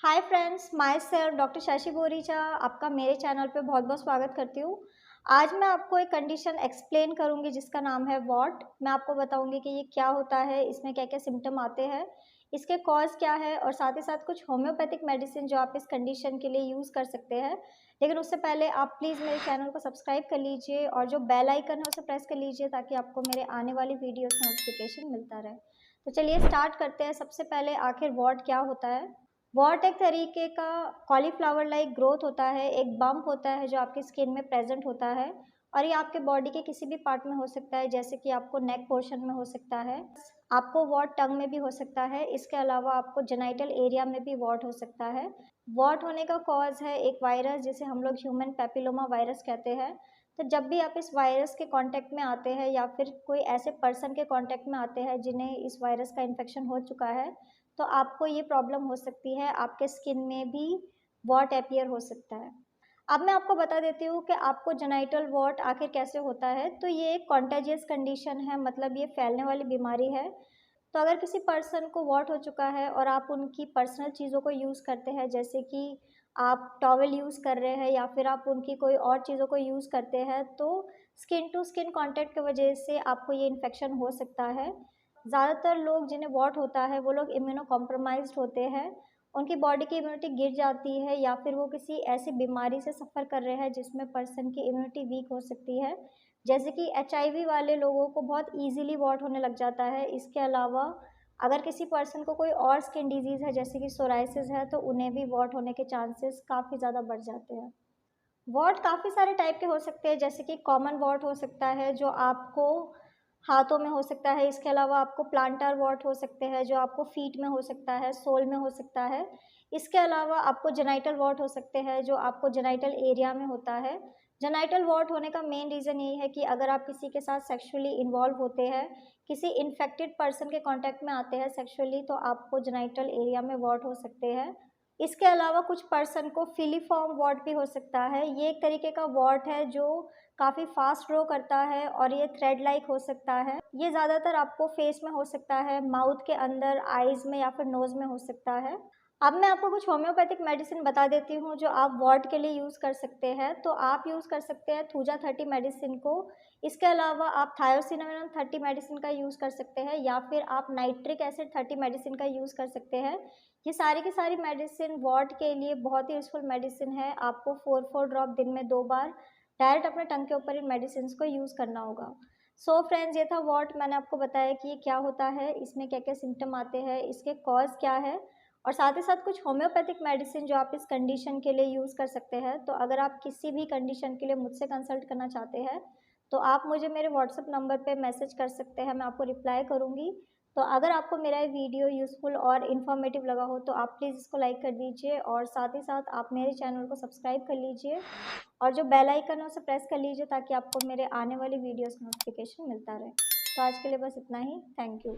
Hi friends, my self doctor Shashi Boricha आपका मेरे channel पे बहुत बहुत स्वागत करती हूँ। आज मैं आपको एक कंडीशन एक्सप्लेन करूँगी जिसका नाम है वॉट। मैं आपको बताऊँगी कि ये क्या होता है, इसमें क्या क्या सिम्टम आते हैं, इसके कॉज क्या है और साथ ही साथ कुछ होम्योपैथिक मेडिसिन जो आप इस कंडीशन के लिए यूज़ कर सकते हैं। लेकिन उससे पहले आप प्लीज़ मेरे चैनल को सब्सक्राइब कर लीजिए और जो बेल आइकन है उसे प्रेस कर लीजिए ताकि आपको मेरे आने वाली वीडियोज़ नोटिफिकेशन मिलता रहे। तो चलिए स्टार्ट करते हैं। सबसे पहले आखिर वॉट क्या होता है। वॉट एक तरीके का कॉलीफ्लावर लाइक ग्रोथ होता है, एक बम्प होता है जो आपकी स्किन में प्रेजेंट होता है और ये आपके बॉडी के किसी भी पार्ट में हो सकता है, जैसे कि आपको नेक पोर्शन में हो सकता है, आपको वॉट टंग में भी हो सकता है, इसके अलावा आपको जेनाइटल एरिया में भी वॉट हो सकता है। वॉट होने का कॉज है एक वायरस जिसे हम लोग ह्यूमन पैपिलोमा वायरस कहते हैं। तो जब भी आप इस वायरस के कांटेक्ट में आते हैं या फिर कोई ऐसे पर्सन के कांटेक्ट में आते हैं जिन्हें इस वायरस का इन्फेक्शन हो चुका है, तो आपको ये प्रॉब्लम हो सकती है, आपके स्किन में भी वॉट अपीयर हो सकता है। अब मैं आपको बता देती हूँ कि आपको जेनाइटल वॉट आखिर कैसे होता है। तो ये एक कॉन्टेजियस कंडीशन है, मतलब ये फैलने वाली बीमारी है। तो अगर किसी पर्सन को वॉट हो चुका है और आप उनकी पर्सनल चीज़ों को यूज़ करते हैं, जैसे कि आप टॉवल यूज़ कर रहे हैं या फिर आप उनकी कोई और चीज़ों को यूज़ करते हैं, तो स्किन टू स्किन कॉन्टैक्ट की वजह से आपको ये इन्फेक्शन हो सकता है। ज़्यादातर लोग जिन्हें वॉट होता है वो लोग इम्यूनो कॉम्प्रोमाइज़्ड होते हैं, उनकी बॉडी की इम्यूनिटी गिर जाती है या फिर वो किसी ऐसी बीमारी से सफ़र कर रहे हैं जिसमें पर्सन की इम्यूनिटी वीक हो सकती है। जैसे कि एचआईवी वाले लोगों को बहुत ईज़िली वॉट होने लग जाता है। इसके अलावा अगर किसी पर्सन को कोई और स्किन डिज़ीज़ है जैसे कि सोराइसिस है, तो उन्हें भी वॉट होने के चांसेस काफ़ी ज़्यादा बढ़ जाते हैं। वॉट काफ़ी सारे टाइप के हो सकते हैं, जैसे कि कॉमन वॉट हो सकता है जो आपको हाथों में हो सकता है। इसके अलावा आपको प्लांटर वॉट हो सकते हैं जो आपको फीट में हो सकता है, सोल में हो सकता है। इसके अलावा आपको जेनाइटल वॉट हो सकते हैं जो आपको जेनाइटल एरिया में होता है। जेनाइटल वॉट होने का मेन रीज़न यही है कि अगर आप किसी के साथ सेक्सुअली इन्वॉल्व होते हैं, किसी इन्फेक्टेड पर्सन के कॉन्टैक्ट में आते हैं सेक्सुअली, तो आपको जेनाइटल एरिया में वॉट हो सकते हैं। इसके अलावा कुछ पर्सन को फिलीफॉर्म वॉट भी हो सकता है। ये एक तरीके का वॉट है जो काफ़ी फास्ट ग्रो करता है और ये थ्रेड लाइक हो सकता है। ये ज़्यादातर आपको फेस में हो सकता है, माउथ के अंदर, आइज़ में या फिर नोज़ में हो सकता है। अब मैं आपको कुछ होम्योपैथिक मेडिसिन बता देती हूँ जो आप वॉट के लिए यूज़ कर सकते हैं। तो आप यूज़ कर सकते हैं थूजा 30 मेडिसिन को। इसके अलावा आप थायोसिनामिन 30 मेडिसिन का यूज़ कर सकते हैं या फिर आप नाइट्रिक एसिड 30 मेडिसिन का यूज़ कर सकते हैं। ये सारी की सारी मेडिसिन वॉट के लिए बहुत ही यूज़फुल मेडिसिन है। आपको 4-4 ड्रॉप दिन में 2 बार डायरेक्ट अपने टंग के ऊपर इन मेडिसिन को यूज़ करना होगा। सो फ्रेंड्स, ये था वॉट। मैंने आपको बताया कि ये क्या होता है, इसमें क्या-क्या सिम्पटम आते हैं, इसके कॉज़ क्या है और साथ ही साथ कुछ होम्योपैथिक मेडिसिन जो आप इस कंडीशन के लिए यूज़ कर सकते हैं। तो अगर आप किसी भी कंडीशन के लिए मुझसे कंसल्ट करना चाहते हैं, तो आप मुझे मेरे व्हाट्सएप नंबर पे मैसेज कर सकते हैं, मैं आपको रिप्लाई करूँगी। तो अगर आपको मेरा ये वीडियो यूज़फुल और इन्फॉर्मेटिव लगा हो तो आप प्लीज़ इसको लाइक कर दीजिए और साथ ही साथ आप मेरे चैनल को सब्सक्राइब कर लीजिए और जो बेल आइकन है उसे प्रेस कर लीजिए ताकि आपको मेरे आने वाली वीडियोज़ का नोटिफिकेशन मिलता रहे। तो आज के लिए बस इतना ही। Thank you.